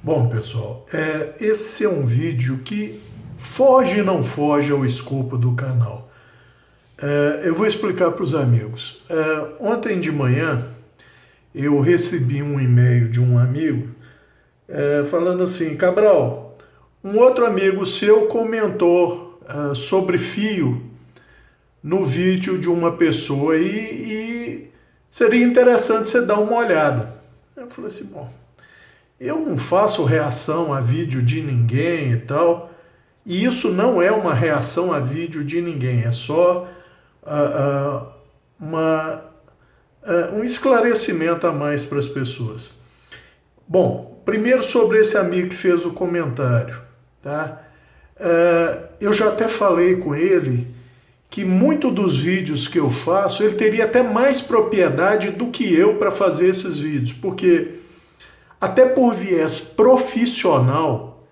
Bom, pessoal, esse é um vídeo que foge e não foge ao escopo do canal. Eu vou explicar para os amigos. Ontem de manhã eu recebi um e-mail de um amigo falando assim: Cabral, um outro amigo seu comentou sobre fio no vídeo de uma pessoa e seria interessante você dar uma olhada. Eu falei assim, bom, eu não faço reação a vídeo de ninguém e tal, e isso não é uma reação a vídeo de ninguém, é só uma, um esclarecimento a mais para as pessoas. Bom, primeiro sobre esse amigo que fez o comentário, tá? Eu já até falei com ele que muito dos vídeos que eu faço, ele teria até mais propriedade do que eu para fazer esses vídeos, porque até por viés profissional,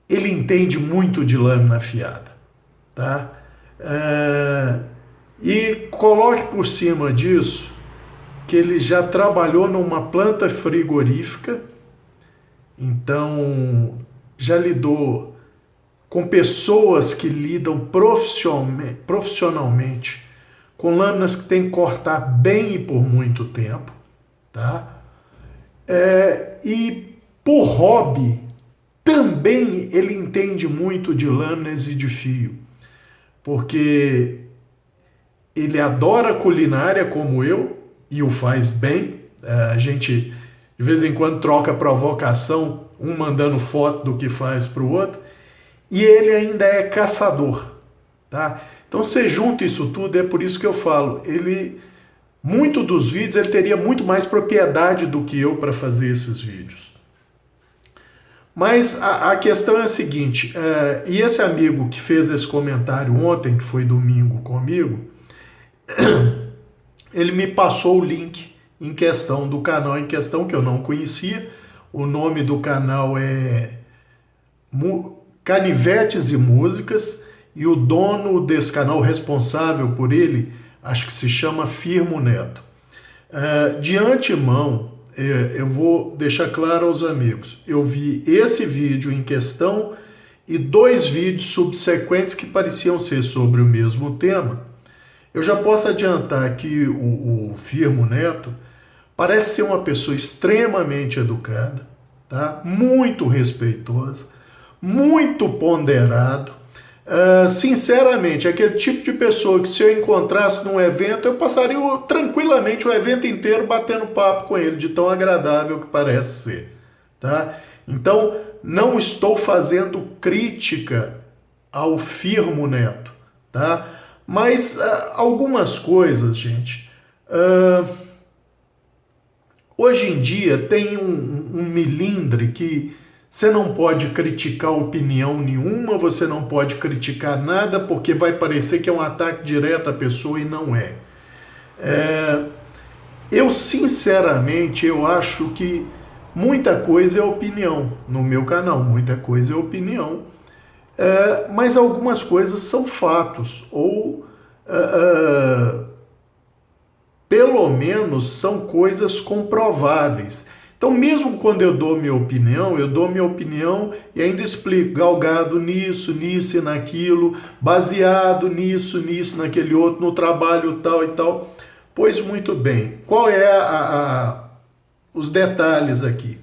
ele entende muito de lâmina afiada, tá? E coloque por cima disso que ele já trabalhou numa planta frigorífica, então já lidou com pessoas que lidam profissionalmente com lâminas que tem que cortar bem e por muito tempo, tá? E por hobby, também ele entende muito de lâminas e de fio, porque ele adora culinária como eu e o faz bem. A gente de vez em quando troca provocação, um mandando foto do que faz para o outro, e ele ainda é caçador, tá? Então você junta isso tudo, é por isso que eu falo, muito dos vídeos ele teria muito mais propriedade do que eu para fazer esses vídeos. Mas a questão é a seguinte, e esse amigo que fez esse comentário ontem, que foi domingo comigo, ele me passou o link em questão do canal em questão, que eu não conhecia. O nome do canal é Canivetes e Músicas, e o dono desse canal, responsável por ele, acho que se chama Firmo Neto. De antemão, eu vou deixar claro aos amigos, eu vi esse vídeo em questão e 2 vídeos subsequentes que pareciam ser sobre o mesmo tema. Eu já posso adiantar que o Firmo Neto parece ser uma pessoa extremamente educada, tá? Muito respeitosa, muito ponderado. Sinceramente, aquele tipo de pessoa que se eu encontrasse num evento, eu passaria tranquilamente o evento inteiro batendo papo com ele, de tão agradável que parece ser, tá? Então, não estou fazendo crítica ao Firmo Neto, tá? Mas algumas coisas, gente, hoje em dia tem um milindre que você não pode criticar opinião nenhuma, você não pode criticar nada, porque vai parecer que é um ataque direto à pessoa e não é. Eu, sinceramente, eu acho que muita coisa é opinião no meu canal, muita coisa é opinião, mas algumas coisas são fatos, ou pelo menos são coisas comprováveis. Então, mesmo quando eu dou minha opinião e ainda explico, galgado nisso, nisso e naquilo, baseado nisso, nisso, naquele outro, no trabalho tal e tal. Pois muito bem, qual é os detalhes aqui?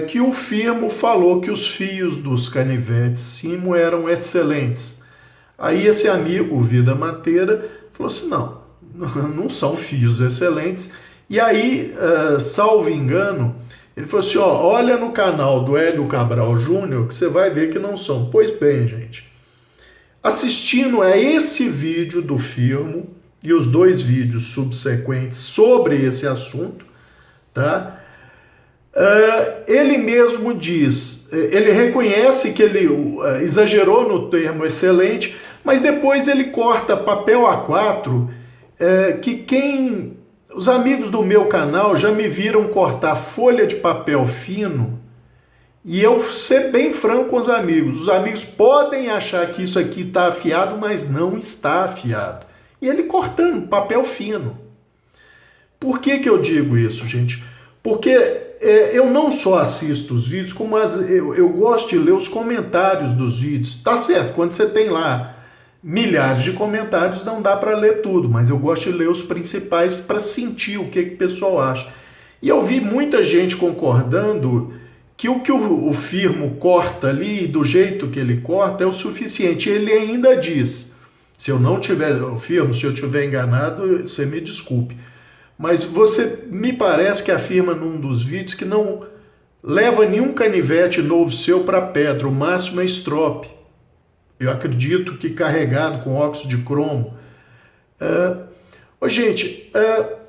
Que o Firmo falou que os fios dos canivetes Simo eram excelentes. Aí esse amigo, o Vida Mateira, falou assim, não são fios excelentes. E aí, salvo engano, ele falou assim, olha no canal do Hélio Cabral Júnior que você vai ver que não são. Pois bem, gente, assistindo a esse vídeo do Firmo e os 2 vídeos subsequentes sobre esse assunto, tá? Ele mesmo diz, ele reconhece que ele exagerou no termo excelente, mas depois ele corta papel A4, que os amigos do meu canal já me viram cortar folha de papel fino, e eu ser bem franco com os amigos podem achar que isso aqui está afiado, mas não está afiado. E ele cortando papel fino. Por que eu digo isso, gente? Porque eu não só assisto os vídeos, como eu gosto de ler os comentários dos vídeos. Tá certo, quando você tem lá milhares de comentários, não dá para ler tudo, mas eu gosto de ler os principais para sentir o que o pessoal acha. E eu vi muita gente concordando que o Firmo corta ali, do jeito que ele corta, é o suficiente. Ele ainda diz, se eu não tiver, Firmo, se eu tiver enganado, você me desculpe, mas você me parece que afirma num dos vídeos que não leva nenhum canivete novo seu para pedra, o máximo é estrope. Eu acredito que carregado com óxido de cromo. Gente,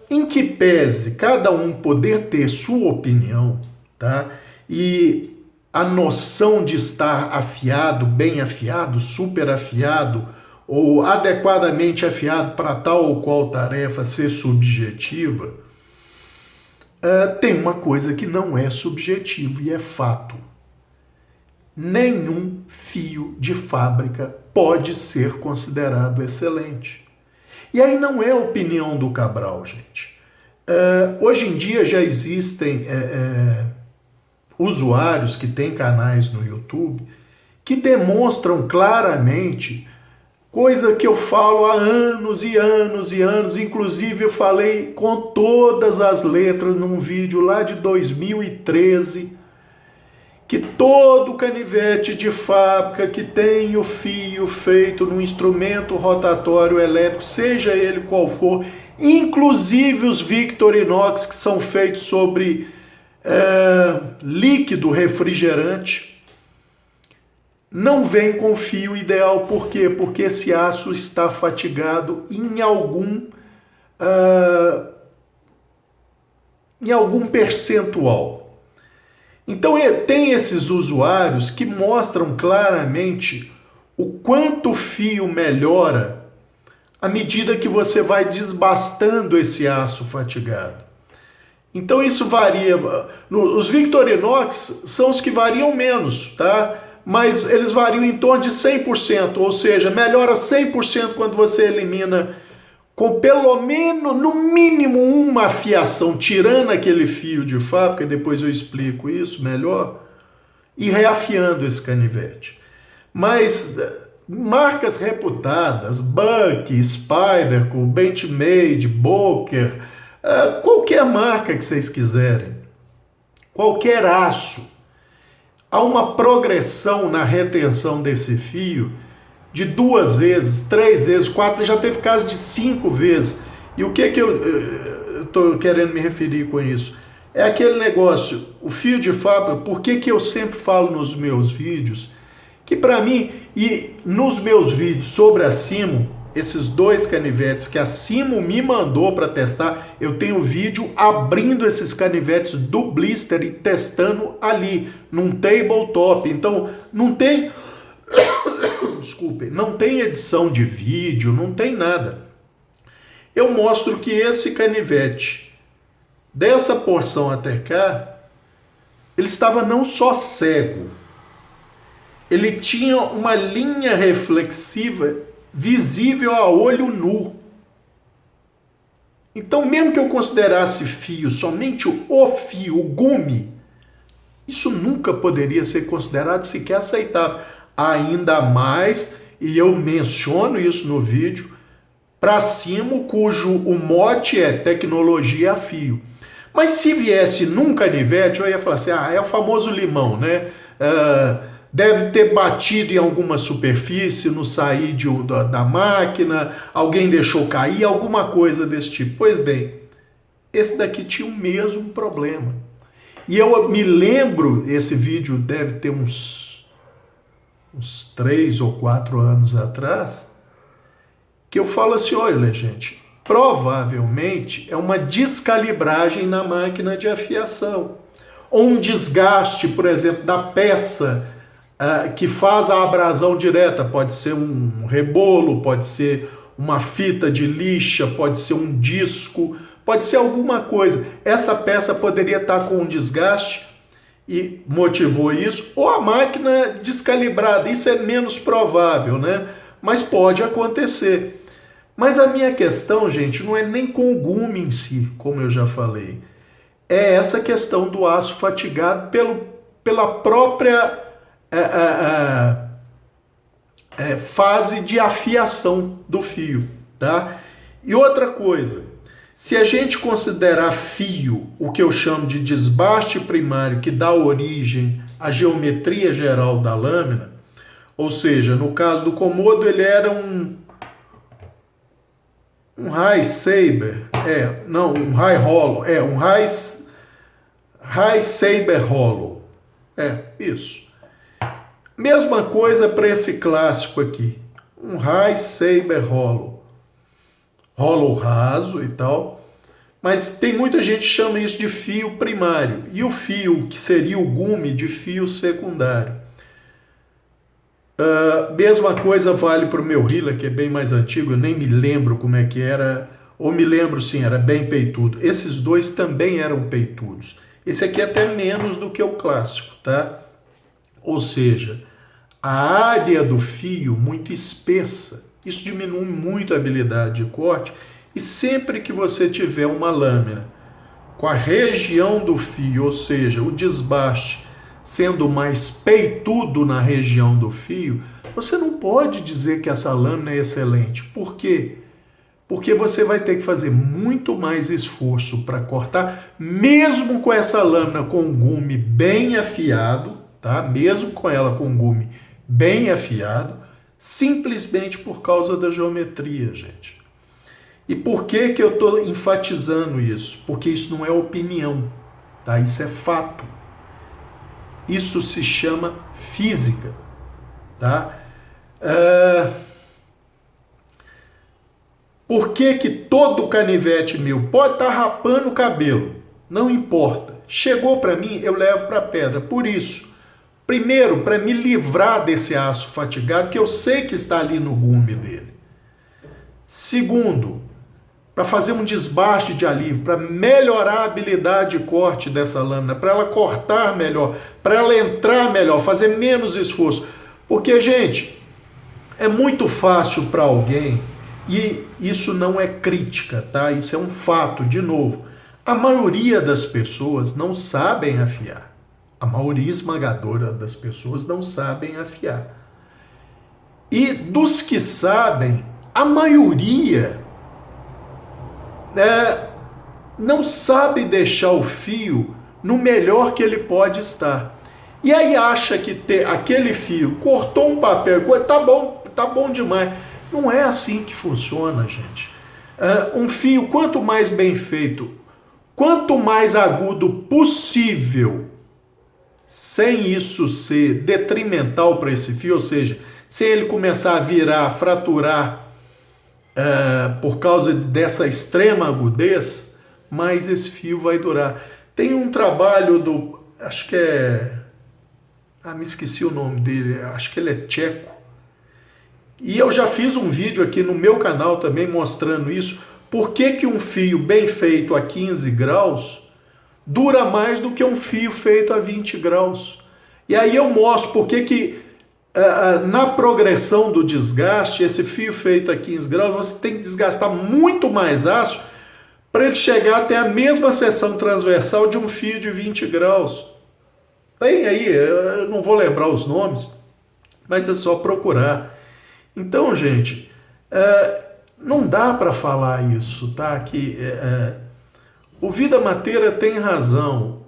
em que pese cada um poder ter sua opinião, tá? E a noção de estar afiado, bem afiado, super afiado, ou adequadamente afiado para tal ou qual tarefa ser subjetiva, tem uma coisa que não é subjetivo e é fato. Nenhum fio de fábrica pode ser considerado excelente. E aí não é a opinião do Cabral, gente. Hoje em dia já existem usuários que têm canais no YouTube que demonstram claramente coisa que eu falo há anos e anos e anos, inclusive eu falei com todas as letras num vídeo lá de 2013, que todo canivete de fábrica que tem o fio feito num instrumento rotatório elétrico, seja ele qual for, inclusive os Victorinox que são feitos sobre líquido refrigerante, não vem com fio ideal. Por quê? Porque esse aço está fatigado em algum percentual. Então tem esses usuários que mostram claramente o quanto o fio melhora à medida que você vai desbastando esse aço fatigado. Então isso varia. Os Victorinox são os que variam menos, tá? Mas eles variam em torno de 100%, ou seja, melhora 100% quando você elimina com pelo menos, no mínimo, uma afiação, tirando aquele fio de fábrica, depois eu explico isso melhor, e reafiando esse canivete. Mas marcas reputadas, Buck, Spyderco, Benchmade, Boker, qualquer marca que vocês quiserem, qualquer aço, há uma progressão na retenção desse fio de 2 vezes, 3 vezes, 4, já teve casos de 5 vezes. E o que eu estou querendo me referir com isso? É aquele negócio, o fio de fábrica, por que eu sempre falo nos meus vídeos, que para mim, e nos meus vídeos sobre a Simo, esses 2 canivetes que a Simo me mandou para testar, eu tenho vídeo abrindo esses canivetes do blister e testando ali, num tabletop. Então, não tem, desculpem, não tem edição de vídeo, não tem nada. Eu mostro que esse canivete, dessa porção até cá, ele estava não só cego, ele tinha uma linha reflexiva visível a olho nu. Então, mesmo que eu considerasse fio, somente o fio, o gume, isso nunca poderia ser considerado sequer aceitável. Ainda mais, e eu menciono isso no vídeo, para Simo, cujo o mote é tecnologia a fio. Mas se viesse num canivete, eu ia falar assim, é o famoso limão, né? Deve ter batido em alguma superfície no sair da máquina, alguém deixou cair, alguma coisa desse tipo. Pois bem, esse daqui tinha o mesmo problema. E eu me lembro, esse vídeo deve ter uns 3 ou 4 anos atrás, que eu falo assim, olha gente, provavelmente é uma descalibragem na máquina de afiação, ou um desgaste, por exemplo, da peça que faz a abrasão direta, pode ser um rebolo, pode ser uma fita de lixa, pode ser um disco, pode ser alguma coisa. Essa peça poderia estar com um desgaste e motivou isso, ou a máquina descalibrada, isso é menos provável, né? Mas pode acontecer. Mas a minha questão, gente, não é nem com o gume em si, como eu já falei. é essa questão do aço fatigado pela própria fase de afiação do fio, tá? E outra coisa, se a gente considerar fio o que eu chamo de desbaste primário, que dá origem à geometria geral da lâmina, ou seja, no caso do Komodo ele era um high saber, um high hollow, um high saber hollow, isso. Mesma coisa para esse clássico aqui, um high saber hollow, hollow raso e tal, mas tem muita gente que chama isso de fio primário, e o fio que seria o gume de fio secundário. Mesma coisa vale para o meu Hila, que é bem mais antigo, eu nem me lembro como é que era, ou me lembro sim, era bem peitudo. Esses dois também eram peitudos. Esse aqui é até menos do que o clássico, tá? Ou seja, a área do fio muito espessa, isso diminui muito a habilidade de corte, e sempre que você tiver uma lâmina com a região do fio, ou seja, o desbaste, sendo mais peitudo na região do fio, você não pode dizer que essa lâmina é excelente. Por quê? Porque você vai ter que fazer muito mais esforço para cortar, mesmo com essa lâmina com gume bem afiado, tá? Mesmo com ela com gume bem afiado, simplesmente por causa da geometria, gente. E por que que eu estou enfatizando isso? Porque isso não é opinião, tá? Isso é fato. Isso se chama física, tá? Por que que todo canivete meu pode estar rapando o cabelo? Não importa. Chegou para mim, eu levo para a pedra. Por isso, primeiro, para me livrar desse aço fatigado, que eu sei que está ali no gume dele. Segundo, para fazer um desbaste de alívio, para melhorar a habilidade de corte dessa lâmina, para ela cortar melhor, para ela entrar melhor, fazer menos esforço. Porque, gente, é muito fácil para alguém, e isso não é crítica, tá? Isso é um fato, de novo. A maioria das pessoas não sabem afiar. A maioria esmagadora das pessoas não sabem afiar. E dos que sabem, a maioria não sabe deixar o fio no melhor que ele pode estar. E aí acha que aquele fio cortou um papel, tá bom demais. Não é assim que funciona, gente. Um fio, quanto mais bem feito, quanto mais agudo possível, sem isso ser detrimental para esse fio, ou seja, sem ele começar a virar, a fraturar, por causa dessa extrema agudez, mais esse fio vai durar. Tem um trabalho acho que me esqueci o nome dele, acho que ele é tcheco, e eu já fiz um vídeo aqui no meu canal também mostrando isso, por que um fio bem feito a 15 graus dura mais do que um fio feito a 20 graus. E aí eu mostro por que na progressão do desgaste, esse fio feito a 15 graus, você tem que desgastar muito mais aço para ele chegar até a mesma seção transversal de um fio de 20 graus. Tem aí, eu não vou lembrar os nomes, mas é só procurar. Então, gente, não dá para falar isso, tá? Que o Vida Mateira tem razão.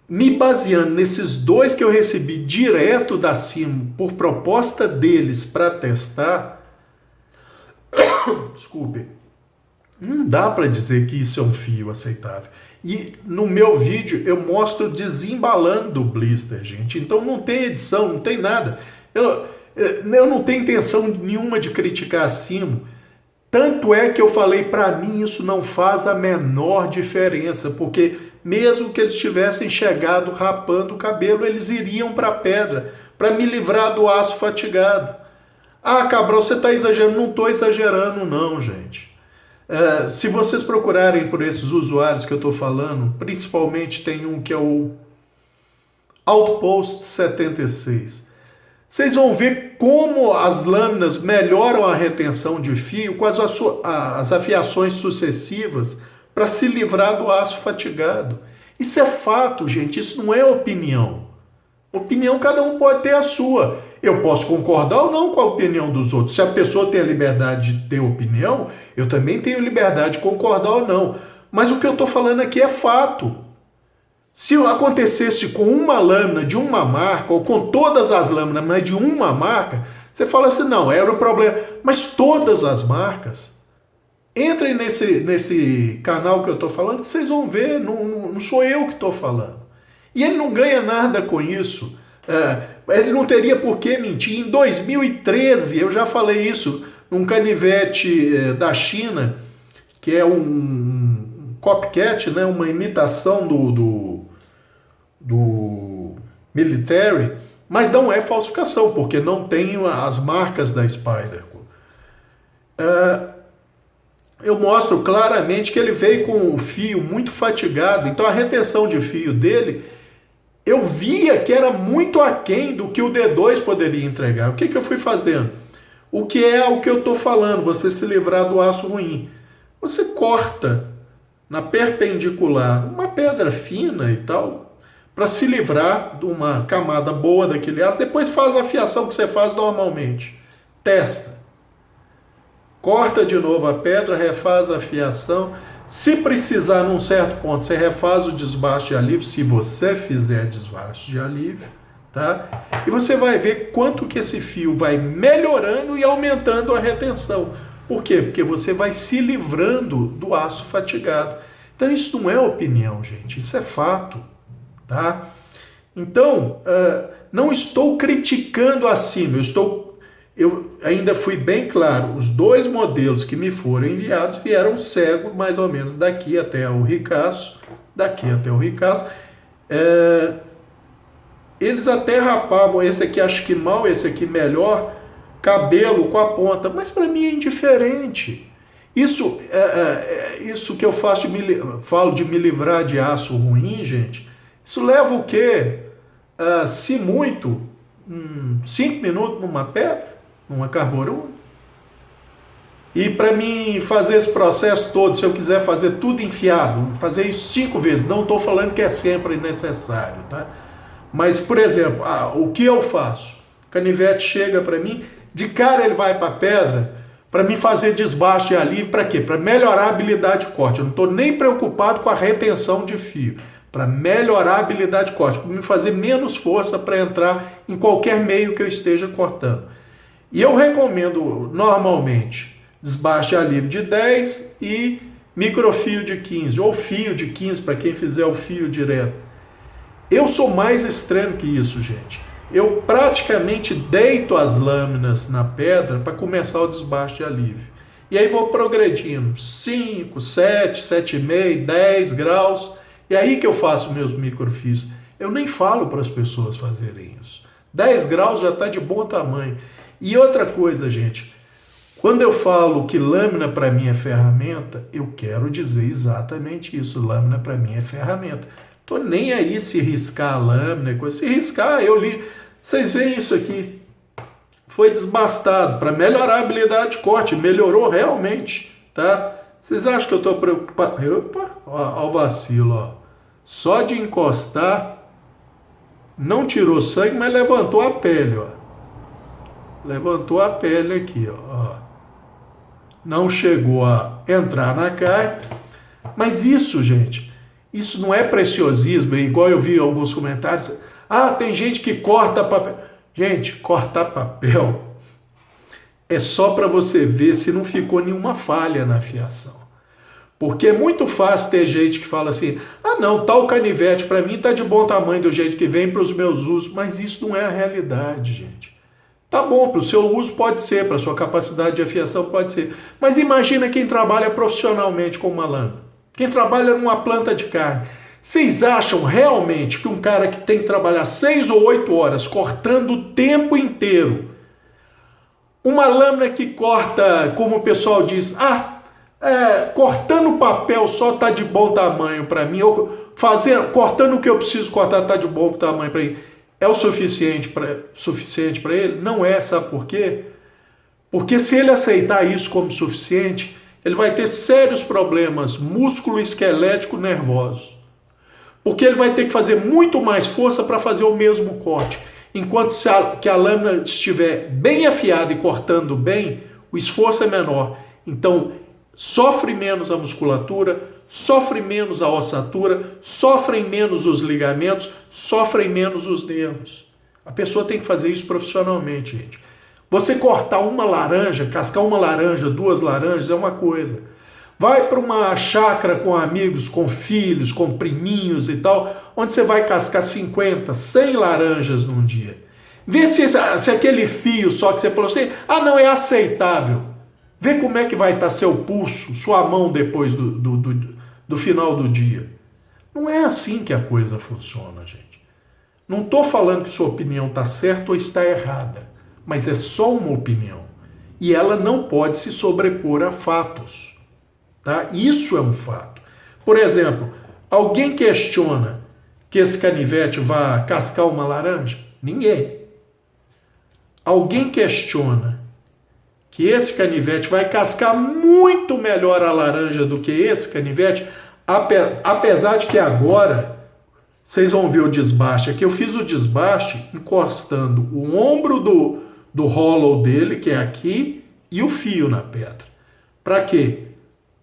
Me baseando nesses dois que eu recebi direto da Simo, por proposta deles para testar, desculpe, não dá para dizer que isso é um fio aceitável. E no meu vídeo eu mostro desembalando o blister, gente. Então não tem edição, não tem nada. Eu não tenho intenção nenhuma de criticar a Simo. Tanto é que eu falei, para mim isso não faz a menor diferença, porque mesmo que eles tivessem chegado rapando o cabelo, eles iriam para a pedra, para me livrar do aço fatigado. Ah, Cabral, você está exagerando. Não estou exagerando não, gente. Se vocês procurarem por esses usuários que eu estou falando, principalmente tem um que é o Outpost 76. Vocês vão ver como as lâminas melhoram a retenção de fio com as afiações sucessivas para se livrar do aço fatigado. Isso é fato, gente, isso não é opinião. Opinião cada um pode ter a sua. Eu posso concordar ou não com a opinião dos outros. Se a pessoa tem a liberdade de ter opinião, eu também tenho liberdade de concordar ou não. Mas o que eu estou falando aqui é fato. Se acontecesse com uma lâmina de uma marca, ou com todas as lâminas, mas de uma marca, você fala assim, não, era o problema. Mas todas as marcas, entrem nesse canal que eu estou falando, que vocês vão ver, não sou eu que estou falando. E ele não ganha nada com isso. Ele não teria por que mentir. Em 2013, eu já falei isso, num canivete da China, que é um copycat, né, uma imitação do military, mas não é falsificação, porque não tem as marcas da Spyderco. Eu mostro claramente que ele veio com o fio muito fatigado, então a retenção de fio dele, eu via que era muito aquém do que o D2 poderia entregar. O que eu fui fazendo? O que é o que eu estou falando, você se livrar do aço ruim. Você corta na perpendicular uma pedra fina e tal, para se livrar de uma camada boa daquele aço, depois faz a fiação que você faz normalmente. Testa. Corta de novo a pedra, refaz a fiação. Se precisar, num certo ponto, você refaz o desbaste de alívio, se você fizer desbaste de alívio, tá? E você vai ver quanto que esse fio vai melhorando e aumentando a retenção. Por quê? Porque você vai se livrando do aço fatigado. Então isso não é opinião, gente, isso é fato, tá? Então, não estou criticando acima, eu ainda fui bem claro, os dois modelos que me foram enviados vieram cego, mais ou menos daqui até o ricaço, eles até rapavam, esse aqui acho que mal, esse aqui melhor, cabelo com a ponta, mas para mim é indiferente. Isso que eu falo de me livrar de aço ruim, gente, isso leva o quê? Se muito, 5 minutos numa pedra, numa carborunda. E para mim fazer esse processo todo, se eu quiser fazer tudo enfiado, fazer isso 5 vezes, não estou falando que é sempre necessário, tá? Mas, por exemplo, o que eu faço? O canivete chega para mim, de cara ele vai para a pedra, para mim fazer desbaste de alívio, para quê? Para melhorar a habilidade de corte. Eu não estou nem preocupado com a retenção de fio. Para melhorar a habilidade de corte, para me fazer menos força para entrar em qualquer meio que eu esteja cortando. E eu recomendo, normalmente, desbaste de alívio de 10 e microfio de 15, ou fio de 15, para quem fizer o fio direto. Eu sou mais extremo que isso, gente. Eu praticamente deito as lâminas na pedra para começar o desbaste de alívio. E aí vou progredindo, 5, 7, 7,5, 10 graus, e aí que eu faço meus microfios. Eu nem falo para as pessoas fazerem isso. 10 graus já está de bom tamanho. E outra coisa, gente, quando eu falo que lâmina para mim é ferramenta, eu quero dizer exatamente isso. Lâmina para mim é ferramenta. Tô nem aí se riscar a lâmina, coisa. Se riscar, eu li. Vocês veem isso aqui? Foi desbastado para melhorar a habilidade de corte. Melhorou realmente, tá? Vocês acham que eu estou preocupado? Opa, ó o vacilo, ó. Só de encostar, não tirou sangue, mas levantou a pele, ó. Levantou a pele aqui, ó. Não chegou a entrar na carne. Mas isso, gente, isso não é preciosismo, igual eu vi em alguns comentários. Tem gente que corta papel. Gente, cortar papel é só para você ver se não ficou nenhuma falha na fiação. Porque é muito fácil ter gente que fala assim, não, tal canivete para mim tá de bom tamanho do jeito que vem para os meus usos, mas isso não é a realidade, gente. Tá bom, para o seu uso pode ser, para a sua capacidade de afiação pode ser, mas imagina quem trabalha profissionalmente com uma lâmina, quem trabalha numa planta de carne. Vocês acham realmente que um cara que tem que trabalhar 6 ou 8 horas cortando o tempo inteiro, uma lâmina que corta, como o pessoal diz, cortando papel só está de bom tamanho para mim, ou cortando o que eu preciso cortar está de bom tamanho para mim, é o suficiente para ele? Não é, sabe por quê? Porque se ele aceitar isso como suficiente, ele vai ter sérios problemas músculo-esquelético-nervosos. Porque ele vai ter que fazer muito mais força para fazer o mesmo corte. Enquanto que a lâmina estiver bem afiada e cortando bem, o esforço é menor. Então, sofre menos a musculatura, sofre menos a ossatura, sofrem menos os ligamentos, sofrem menos os nervos. A pessoa tem que fazer isso profissionalmente, gente. Você cortar uma laranja, cascar uma laranja, 2 laranjas, é uma coisa. Vai para uma chácara com amigos, com filhos, com priminhos e tal, onde você vai cascar 50, 100 laranjas num dia. Vê se aquele fio só que você falou assim, não, é aceitável. Vê como é que vai estar seu pulso, sua mão depois do final do dia. Não é assim que a coisa funciona, gente. Não estou falando que sua opinião está certa ou está errada, mas é só uma opinião. E ela não pode se sobrepor a fatos. Tá? Isso é um fato. Por exemplo, alguém questiona que esse canivete vai cascar uma laranja? Ninguém. Alguém questiona que esse canivete vai cascar muito melhor a laranja do que esse canivete, apesar de que agora vocês vão ver o desbaste aqui. Eu fiz o desbaste encostando o ombro do hollow dele, que é aqui, e o fio na pedra. Para quê?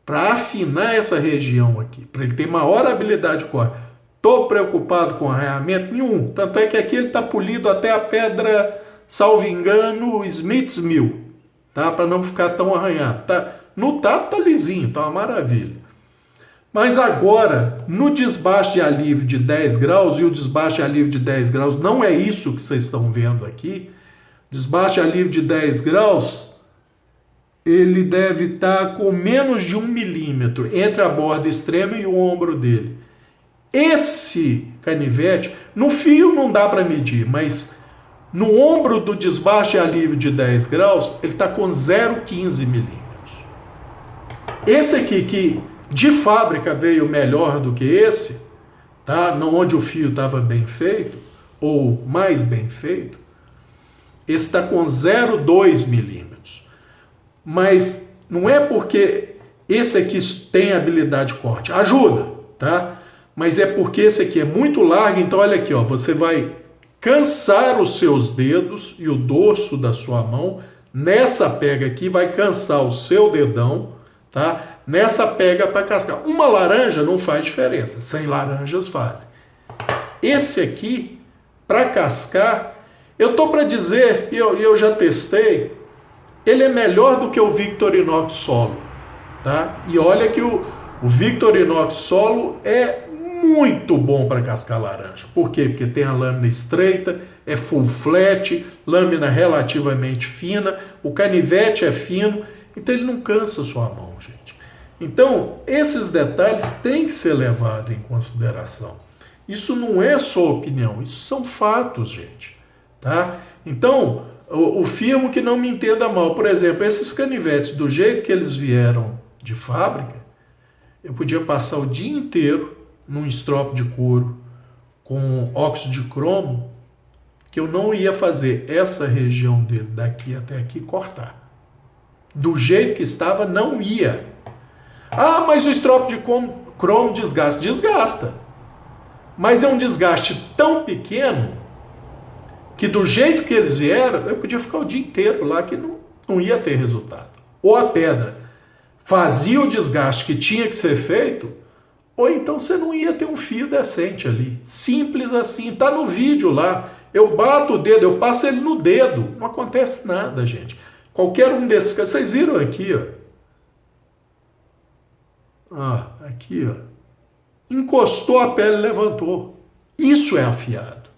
Para afinar essa região aqui, para ele ter maior habilidade de corte. Estou preocupado com arranhamento nenhum, tanto é que aqui ele está polido até a pedra, salvo engano, Smith's Mill, tá? Para não ficar tão arranhado. Tá? No tato tá lisinho, tá uma maravilha. Mas agora, no desbaste de alívio de 10 graus, e o desbaste de alívio de 10 graus não é isso que vocês estão vendo aqui, desbaste de alívio de 10 graus... ele deve estar com menos de 1 milímetro entre a borda extrema e o ombro dele. Esse canivete, no fio não dá para medir, mas no ombro do desbaste e alívio de 10 graus, ele está com 0,15 milímetros. Esse aqui, que de fábrica veio melhor do que esse, tá? Não, onde o fio estava bem feito, ou mais bem feito, esse está com 0,2 milímetros. Mas não é porque esse aqui tem habilidade de corte, ajuda, tá? Mas é porque esse aqui é muito largo, então olha aqui, ó, você vai cansar os seus dedos e o dorso da sua mão nessa pega aqui, vai cansar o seu dedão, tá? Nessa pega para cascar. Uma laranja não faz diferença, 100 laranjas fazem. Esse aqui, para cascar, eu tô para dizer, eu já testei, ele é melhor do que o Victorinox Solo, tá? E olha que o Victorinox Solo é muito bom para cascar laranja. Por quê? Porque tem a lâmina estreita, é full flat, lâmina relativamente fina, o canivete é fino, então ele não cansa a sua mão, gente. Então, esses detalhes têm que ser levados em consideração. Isso não é só opinião, isso são fatos, gente, tá? Então, o firmo que não me entenda mal, por exemplo, esses canivetes, do jeito que eles vieram de fábrica, eu podia passar o dia inteiro num estrope de couro com óxido de cromo, que eu não ia fazer essa região dele, daqui até aqui, cortar. Do jeito que estava, não ia. Mas o estrope de cromo desgasta. Desgasta. Mas é um desgaste tão pequeno que do jeito que eles vieram, eu podia ficar o dia inteiro lá que não ia ter resultado. Ou a pedra fazia o desgaste que tinha que ser feito, ou então você não ia ter um fio decente ali. Simples assim, tá no vídeo lá. Eu bato o dedo, eu passo ele no dedo, não acontece nada, gente. Qualquer um desses, vocês viram aqui, ó. Aqui, ó. Encostou a pele e levantou. Isso é afiado.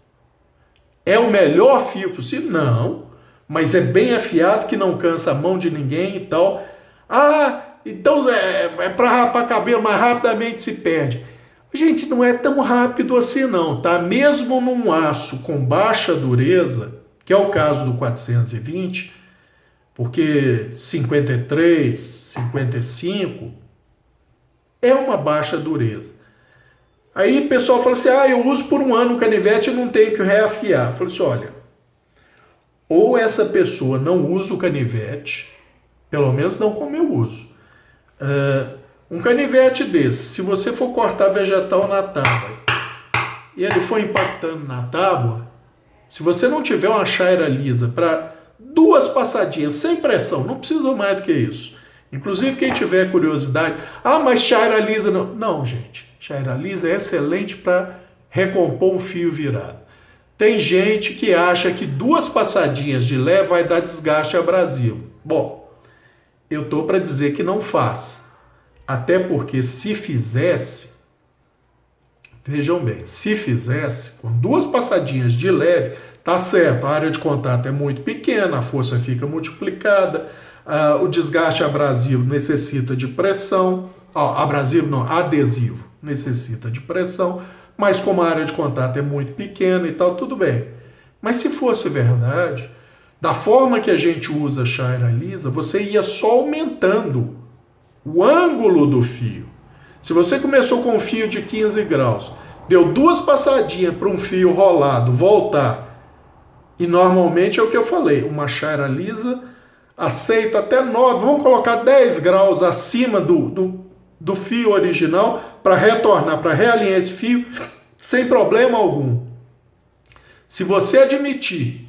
É o melhor fio possível? Não, mas é bem afiado, que não cansa a mão de ninguém e tal. Então é para rapar cabelo, mas rapidamente se perde. Gente, não é tão rápido assim não, tá? Mesmo num aço com baixa dureza, que é o caso do 420, porque 53, 55 é uma baixa dureza. Aí o pessoal fala assim, eu uso por 1 ano o canivete e não tenho que reafiar. Eu falei assim, olha, ou essa pessoa não usa o canivete, pelo menos não como eu uso, Um canivete desse, se você for cortar vegetal na tábua e ele for impactando na tábua, se você não tiver uma chaira lisa para 2 passadinhas, sem pressão, não precisa mais do que isso. Inclusive, quem tiver curiosidade, mas chaira lisa não. Não, gente, chaira lisa é excelente para recompor um fio virado. Tem gente que acha que 2 passadinhas de leve vai dar desgaste abrasivo. Bom, eu estou para dizer que não faz. Até porque se fizesse, vejam bem, se fizesse com 2 passadinhas de leve, tá certo, a área de contato é muito pequena, a força fica multiplicada, o desgaste abrasivo necessita de pressão, abrasivo não, adesivo necessita de pressão, mas como a área de contato é muito pequena e tal, tudo bem. Mas se fosse verdade, da forma que a gente usa a chaira lisa, você ia só aumentando o ângulo do fio. Se você começou com um fio de 15 graus, deu 2 passadinhas para um fio rolado voltar, e normalmente é o que eu falei, uma chaira lisa aceita até 9, vamos colocar 10 graus acima do fio original para retornar, para realinhar esse fio sem problema algum. Se você admitir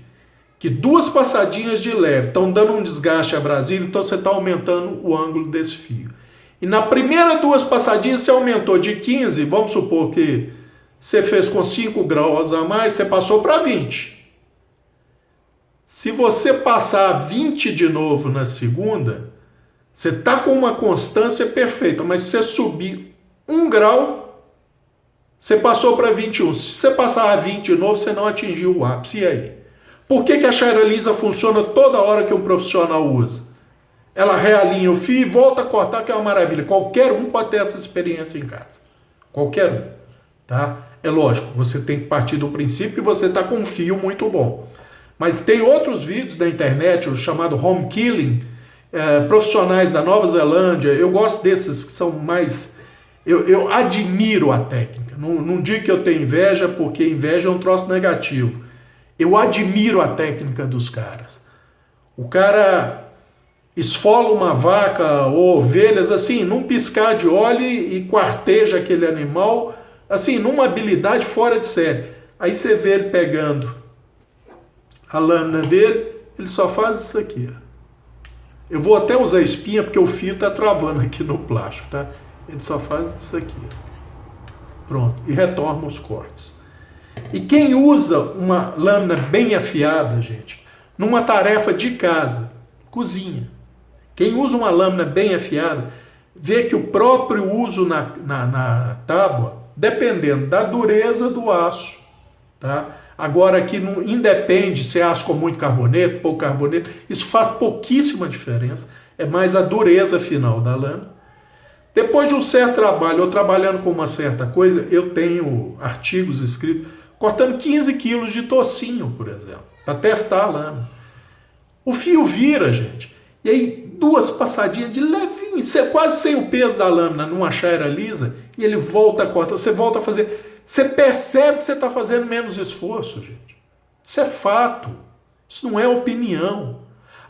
que 2 passadinhas de leve estão dando um desgaste abrasivo, então você está aumentando o ângulo desse fio. E na primeira 2 passadinhas você aumentou de 15, vamos supor que você fez com 5 graus a mais, você passou para 20. Se você passar a 20 de novo na segunda, você está com uma constância perfeita, mas se você subir 1 grau, você passou para 21. Se você passar a 20 de novo, você não atingiu o ápice. E aí? Por que a chaira lisa funciona toda hora que um profissional usa? Ela realinha o fio e volta a cortar, que é uma maravilha. Qualquer um pode ter essa experiência em casa. Qualquer um. Tá? É lógico, você tem que partir do princípio que você está com um fio muito bom. Mas tem outros vídeos da internet, o chamado home killing, profissionais da Nova Zelândia. Eu gosto desses que são mais... Eu admiro a técnica. Não digo que eu tenho inveja, porque inveja é um troço negativo. Eu admiro a técnica dos caras. O cara esfola uma vaca ou ovelhas assim, num piscar de olho e quarteja aquele animal, assim, numa habilidade fora de série. Aí você vê ele pegando a lâmina dele, ele só faz isso aqui. Eu vou até usar espinha, porque o fio está travando aqui no plástico, tá? Ele só faz isso aqui. Pronto, e retorna os cortes. E quem usa uma lâmina bem afiada, gente, numa tarefa de casa, cozinha, quem usa uma lâmina bem afiada, vê que o próprio uso na tábua, dependendo da dureza do aço, tá? Agora aqui não independe se é aço com muito carboneto, pouco carboneto, isso faz pouquíssima diferença, é mais a dureza final da lâmina. Depois de um certo trabalho, ou trabalhando com uma certa coisa, eu tenho artigos escritos cortando 15 quilos de tocinho, por exemplo, para testar a lâmina. O fio vira, gente, e aí 2 passadinhas de levinho, quase sem o peso da lâmina numa chaira lisa, e ele volta a cortar, você volta a fazer... Você percebe que você está fazendo menos esforço, gente. Isso é fato. Isso não é opinião.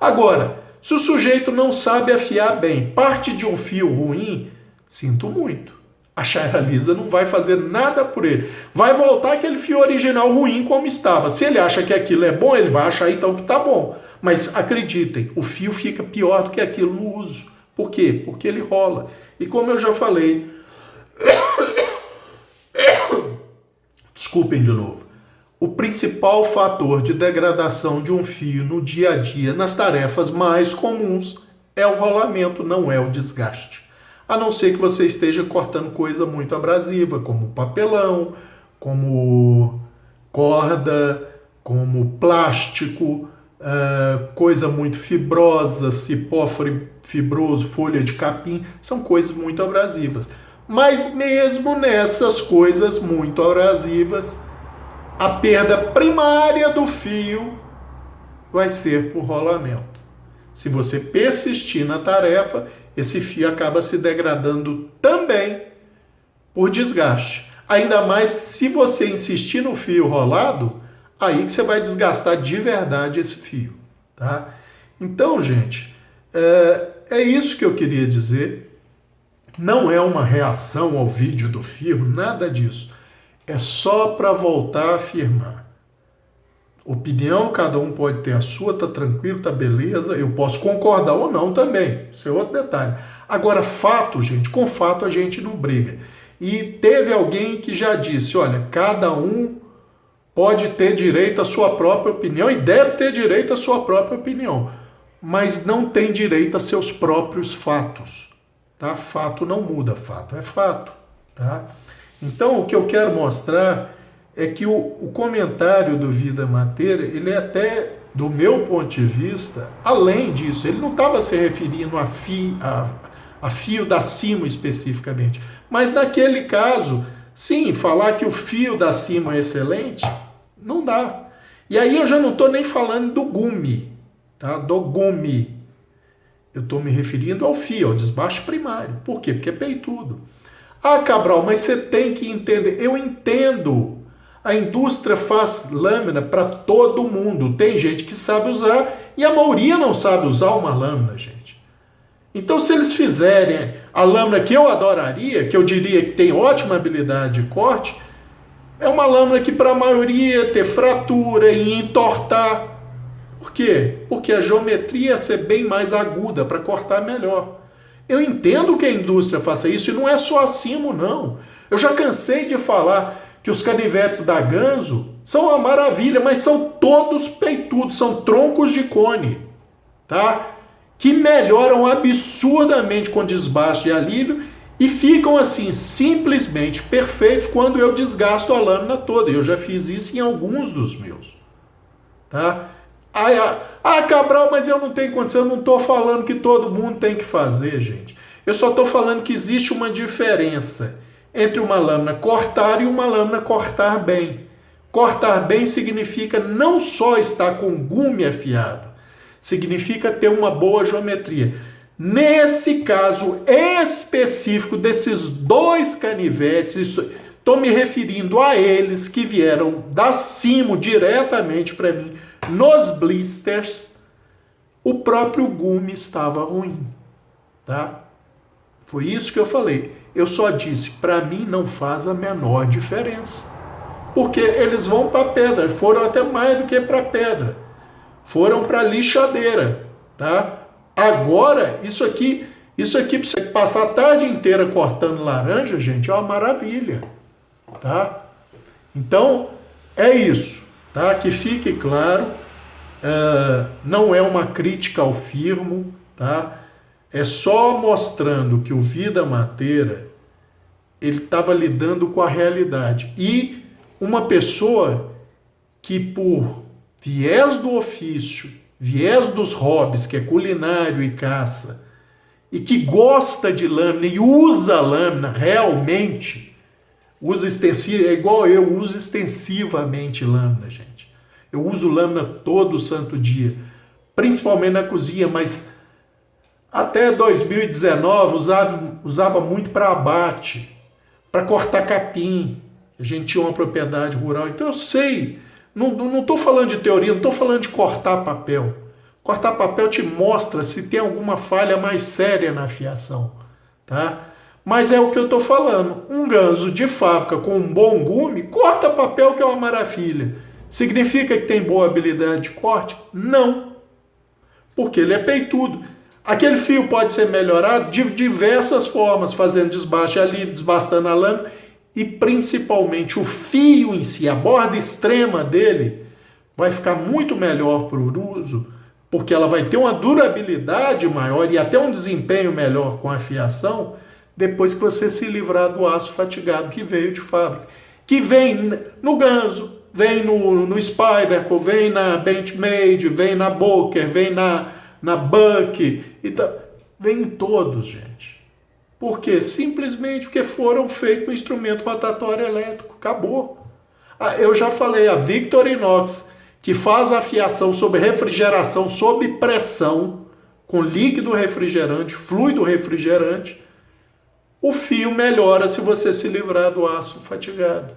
Agora, se o sujeito não sabe afiar bem, parte de um fio ruim, sinto muito. A chaira lisa não vai fazer nada por ele. Vai voltar aquele fio original ruim como estava. Se ele acha que aquilo é bom, ele vai achar então que está bom. Mas acreditem, o fio fica pior do que aquilo no uso. Por quê? Porque ele rola. E como eu já falei... Desculpem de novo. O principal fator de degradação de um fio no dia a dia, nas tarefas mais comuns, é o rolamento, não é o desgaste. A não ser que você esteja cortando coisa muito abrasiva, como papelão, como corda, como plástico, coisa muito fibrosa, cipó fibroso, folha de capim, são coisas muito abrasivas. Mas mesmo nessas coisas muito abrasivas, a perda primária do fio vai ser por rolamento. Se você persistir na tarefa, esse fio acaba se degradando também por desgaste. Ainda mais que se você insistir no fio rolado, aí que você vai desgastar de verdade esse fio, tá? Então, gente, é isso que eu queria dizer. Não é uma reação ao vídeo do firmo, nada disso. É só para voltar a afirmar. Opinião, cada um pode ter a sua, tá tranquilo, tá beleza. Eu posso concordar ou não também, isso é outro detalhe. Agora, fato, gente, com fato a gente não briga. E teve alguém que já disse, olha, cada um pode ter direito à sua própria opinião e deve ter direito à sua própria opinião, mas não tem direito a seus próprios fatos, tá? Fato não muda, fato é fato, tá? Então, o que eu quero mostrar é que o comentário do Vida Mateira, ele é até, do meu ponto de vista, além disso, ele não estava se referindo a fio da cima especificamente, mas naquele caso, sim, falar que o fio da cima é excelente, não dá. E aí eu já não estou nem falando do gume, tá? Do gume. Eu estou me referindo ao fio, ao desbaste primário. Por quê? Porque é peitudo. Ah, Cabral, mas você tem que entender. Eu entendo. A indústria faz lâmina para todo mundo. Tem gente que sabe usar e a maioria não sabe usar uma lâmina, gente. Então, se eles fizerem a lâmina que eu adoraria, que eu diria que tem ótima habilidade de corte, é uma lâmina que para a maioria ter fratura e entortar. Por quê? Porque a geometria ia ser bem mais aguda para cortar melhor. Eu entendo que a indústria faça isso e não é só acima, não. Eu já cansei de falar que os canivetes da Ganzo são uma maravilha, mas são todos peitudos, são troncos de cone, tá? Que melhoram absurdamente com desbaste e alívio e ficam assim, simplesmente perfeitos quando eu desgasto a lâmina toda. Eu já fiz isso em alguns dos meus, tá? Cabral, mas eu não tenho condição, eu não estou falando que todo mundo tem que fazer, gente. Eu só estou falando que existe uma diferença entre uma lâmina cortar e uma lâmina cortar bem. Cortar bem significa não só estar com gume afiado, significa ter uma boa geometria. Nesse caso específico desses dois canivetes, estou me referindo a eles que vieram da Simo diretamente para mim, nos blisters, o próprio gume estava ruim, tá? Foi isso que eu falei. Eu só disse, para mim não faz a menor diferença. Porque eles vão para pedra, foram até mais do que para pedra. Foram para lixadeira, tá? Agora, isso aqui para você passar a tarde inteira cortando laranja, gente, é uma maravilha, tá? Então, é isso, tá? Que fique claro, não é uma crítica ao firmo, tá? É só mostrando que o Vida Mateira, ele estava lidando com a realidade. E uma pessoa que por viés do ofício, viés dos hobbies, que é culinário e caça, e que gosta de lâmina e usa lâmina realmente, usa extensiva, é igual eu, uso extensivamente lâmina, gente. Eu uso lâmina todo santo dia, principalmente na cozinha, mas até 2019 usava muito para abate, para cortar capim. A gente tinha uma propriedade rural, então eu sei. Não estou falando de teoria, não estou falando de cortar papel. Cortar papel te mostra se tem alguma falha mais séria na afiação, tá? Mas é o que eu estou falando. Um ganso de fábrica com um bom gume corta papel que é uma maravilha. Significa que tem boa habilidade de corte? Não. Porque ele é peitudo. Aquele fio pode ser melhorado de diversas formas, fazendo desbaste ali, desbastando a lâmina, e principalmente o fio em si, a borda extrema dele, vai ficar muito melhor para o uso, porque ela vai ter uma durabilidade maior e até um desempenho melhor com a afiação, depois que você se livrar do aço fatigado que veio de fábrica. Que vem no Ganso, vem no Spyderco, vem na Benchmade, vem na Boker, vem na Buck, vem em todos, gente. Por quê? Simplesmente porque foram feitos no instrumento rotatório elétrico. Acabou. Eu já falei, a Victorinox, que faz a afiação sob refrigeração, sob pressão, com líquido refrigerante, fluido refrigerante, o fio melhora se você se livrar do aço fatigado.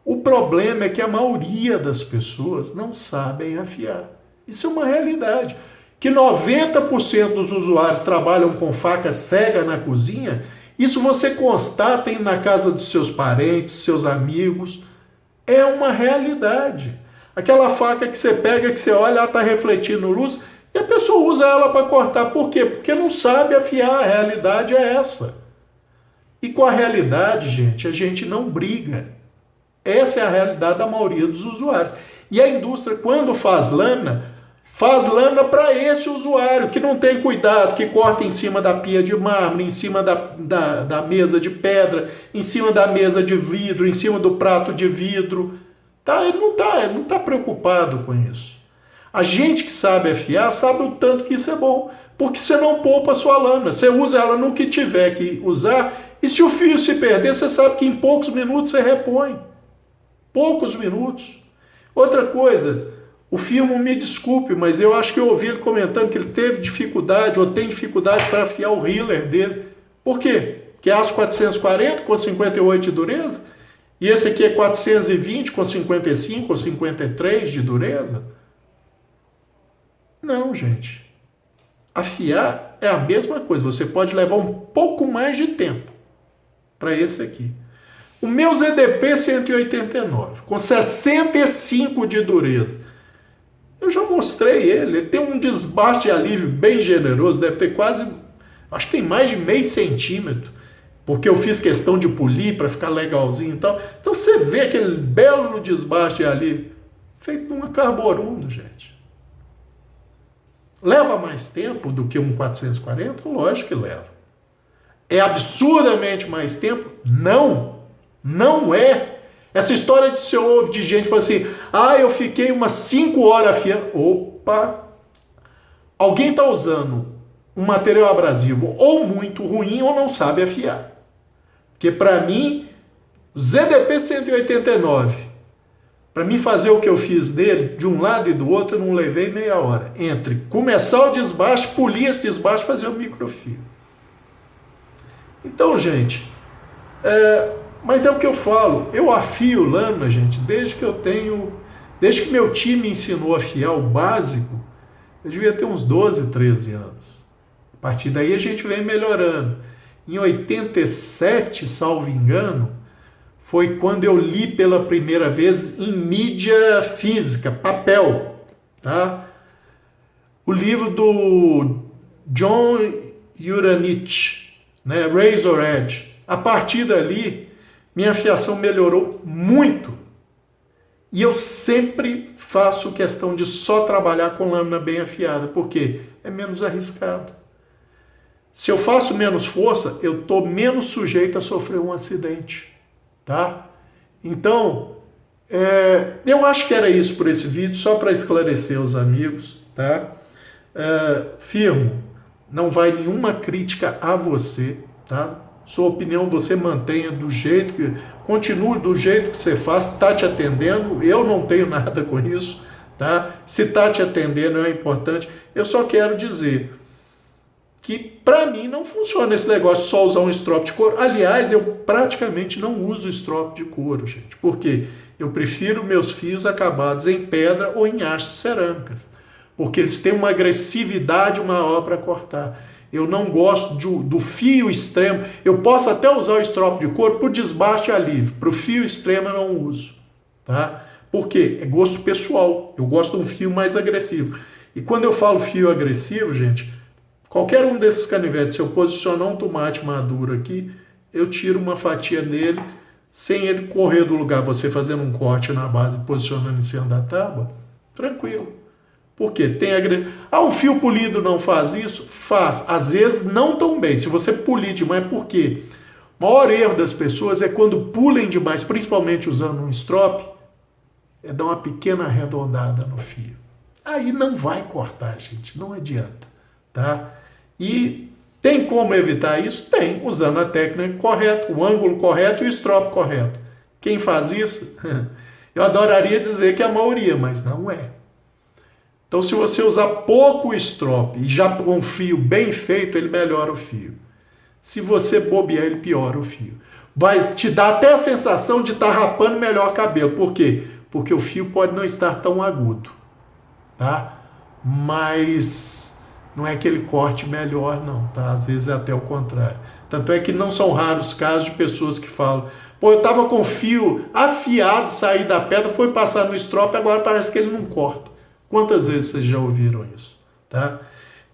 O problema é que a maioria das pessoas não sabem afiar. Isso é uma realidade. Que 90% dos usuários trabalham com faca cega na cozinha Isso você constata na casa dos seus parentes, seus amigos. É uma realidade. Aquela faca que você pega, que você olha, ela está refletindo luz, e a pessoa usa ela para cortar. Por quê? Porque não sabe afiar. A realidade é essa. E com a realidade, gente, a gente não briga. Essa é a realidade da maioria dos usuários. E a indústria, quando faz lâmina para esse usuário, que não tem cuidado, que corta em cima da pia de mármore, em cima da mesa de pedra, em cima da mesa de vidro, em cima do prato de vidro. Tá? Ele não tá preocupado com isso. A gente que sabe afiar, sabe o tanto que isso é bom. Porque você não poupa a sua lâmina. Você usa ela no que tiver que usar, e se o fio se perder, você sabe que em poucos minutos você repõe. Poucos minutos. Outra coisa, o Firmo, me desculpe, mas eu acho que eu ouvi ele comentando que ele teve dificuldade ou tem dificuldade para afiar o healer dele. Por quê? Que é aço 440 com 58 de dureza? E esse aqui é 420 com 55 ou 53 de dureza? Não, gente. Afiar é a mesma coisa. Você pode levar um pouco mais de tempo para esse aqui. O meu ZDP 189, com 65 de dureza. Eu já mostrei ele tem um desbaste de alívio bem generoso, deve ter quase, acho que tem mais de meio centímetro, porque eu fiz questão de polir para ficar legalzinho e tal. Então você vê aquele belo desbaste de alívio, feito numa carborundo, gente. Leva mais tempo do que um 440? Lógico que leva. É absurdamente mais tempo? Não. Não é. Essa história de você ouve de gente falando assim, eu fiquei umas 5 horas afiando. Opa! Alguém está usando um material abrasivo ou muito ruim ou não sabe afiar. Porque para mim, ZDP 189, para mim fazer o que eu fiz dele, de um lado e do outro, eu não levei meia hora. Entre começar o desbaste, polir esse desbaste e fazer o microfio. Então, gente, mas é o que eu falo, eu afio lâmina, gente, desde que meu time me ensinou a afiar o básico, eu devia ter uns 12, 13 anos. A partir daí a gente vem melhorando. Em 87, salvo engano, foi quando eu li pela primeira vez em mídia física, papel, tá? O livro do John Uranich, né? Razor Edge. A partir dali, minha afiação melhorou muito. E eu sempre faço questão de só trabalhar com lâmina bem afiada, porque é menos arriscado. Se eu faço menos força, eu estou menos sujeito a sofrer um acidente. Tá? Então, eu acho que era isso por esse vídeo, só para esclarecer os amigos. Tá? Firmo, não vai nenhuma crítica a você. Tá? Sua opinião você mantenha do jeito que... Continue do jeito que você faz, está te atendendo, eu não tenho nada com isso. Tá? Se está te atendendo é importante. Eu só quero dizer que para mim não funciona esse negócio de só usar um strop de couro. Aliás, eu praticamente não uso strop de couro, gente. Por quê? Eu prefiro meus fios acabados em pedra ou em hastes cerâmicas. Porque eles têm uma agressividade maior para cortar. Eu não gosto do fio extremo. Eu posso até usar o strop de couro por desbaste e alívio. Para o fio extremo eu não uso. Tá? Por quê? É gosto pessoal. Eu gosto de um fio mais agressivo. E quando eu falo fio agressivo, gente... Qualquer um desses canivetes, se eu posicionar um tomate maduro aqui, eu tiro uma fatia nele, sem ele correr do lugar, você fazendo um corte na base, posicionando em cima da tábua, tranquilo. Por quê? um fio polido não faz isso? Faz. Às vezes não tão bem. Se você polir demais, por quê? O maior erro das pessoas é quando pulem demais, principalmente usando um strop, é dar uma pequena arredondada no fio. Aí não vai cortar, gente, não adianta. Tá? E tem como evitar isso? Tem, usando a técnica correta, o ângulo correto e o strop correto. Quem faz isso? Eu adoraria dizer que é a maioria, mas não é. Então, se você usar pouco strop e já com um fio bem feito, ele melhora o fio. Se você bobear, ele piora o fio. Vai te dar até a sensação de estar rapando melhor o cabelo. Por quê? Porque o fio pode não estar tão agudo. Tá? Mas... não é aquele corte melhor, não, tá? Às vezes é até o contrário. Tanto é que não são raros casos de pessoas que falam: pô, eu estava com fio afiado, saí da pedra, foi passar no estrope, agora parece que ele não corta. Quantas vezes vocês já ouviram isso? Tá?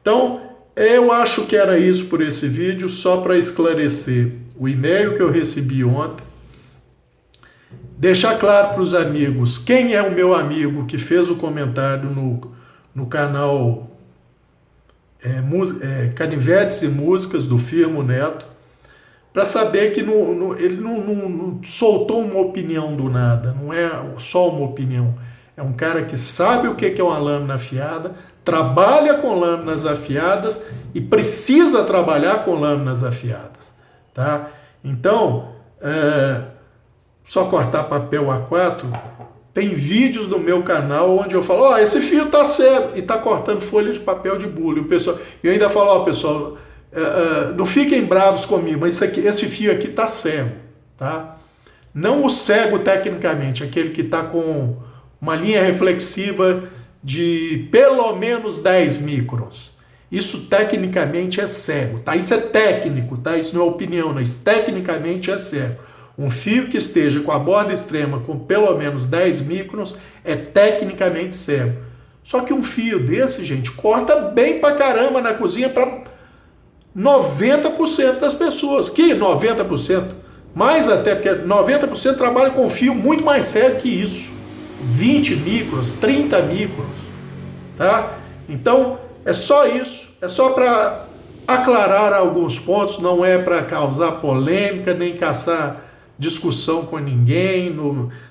Então, eu acho que era isso por esse vídeo, só para esclarecer o e-mail que eu recebi ontem. Deixar claro para os amigos quem é o meu amigo que fez o comentário no canal Canivetes e Músicas do Firmo Neto, para saber que ele não soltou uma opinião do nada, não é só uma opinião. É um cara que sabe o que é uma lâmina afiada, trabalha com lâminas afiadas e precisa trabalhar com lâminas afiadas. Tá? Então, só cortar papel A4, tem vídeos no meu canal onde eu falo: ó, esse fio tá cego, e tá cortando folha de papel de bule. Eu ainda falo: ó, pessoal, não fiquem bravos comigo, mas esse fio aqui tá cego, tá? Não o cego tecnicamente, aquele que tá com uma linha reflexiva de pelo menos 10 microns. Isso tecnicamente é cego, tá? Isso é técnico, tá? Isso não é opinião, não. Isso tecnicamente é cego. Um fio que esteja com a borda extrema com pelo menos 10 microns é tecnicamente cego. Só que um fio desse, gente, corta bem pra caramba na cozinha para 90% das pessoas. Que 90%? Mais até, porque 90% trabalha com fio muito mais sério que isso. 20 microns, 30 microns. Tá? Então, é só isso. É só para aclarar alguns pontos, não é para causar polêmica, nem caçar discussão com ninguém.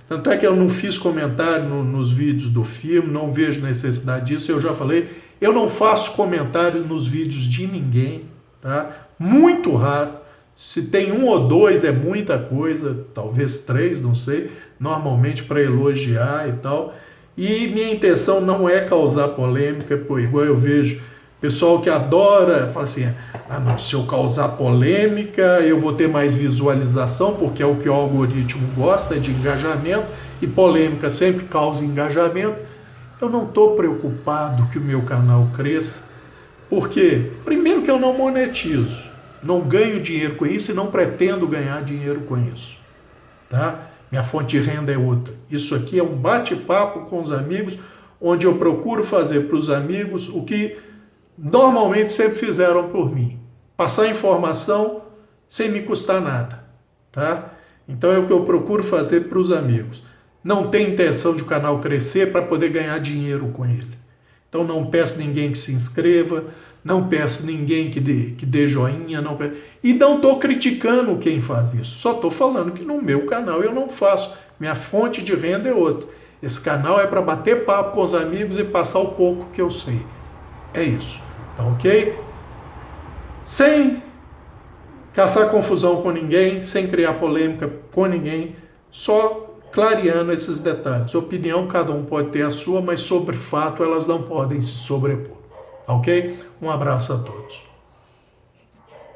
Tanto é que eu não fiz comentário nos vídeos do filme, não vejo necessidade disso. Eu já falei, eu não faço comentário nos vídeos de ninguém, tá? Muito raro. Se tem 1 ou 2 é muita coisa, talvez 3, não sei, normalmente para elogiar e tal. E minha intenção não é causar polêmica, igual eu vejo pessoal que adora, fala assim: ah não, se eu causar polêmica eu vou ter mais visualização, porque é o que o algoritmo gosta, de engajamento, e polêmica sempre causa engajamento. Eu não estou preocupado que o meu canal cresça, porque primeiro que eu não monetizo, não ganho dinheiro com isso e não pretendo ganhar dinheiro com isso, tá? Minha fonte de renda é outra. Isso aqui é um bate-papo com os amigos, onde eu procuro fazer para os amigos o que normalmente sempre fizeram por mim: passar informação sem me custar nada, tá? Então é o que eu procuro fazer para os amigos. Não tem intenção de o canal crescer para poder ganhar dinheiro com ele. Então não peço ninguém que se inscreva, não peço ninguém que dê joinha, e não estou criticando quem faz isso. Só estou falando que no meu canal eu não faço. Minha fonte de renda é outra. Esse canal é para bater papo com os amigos e passar o pouco que eu sei. É isso, tá ok? Sem caçar confusão com ninguém, sem criar polêmica com ninguém, só clareando esses detalhes. Opinião, cada um pode ter a sua, mas sobre fato elas não podem se sobrepor, ok? Um abraço a todos.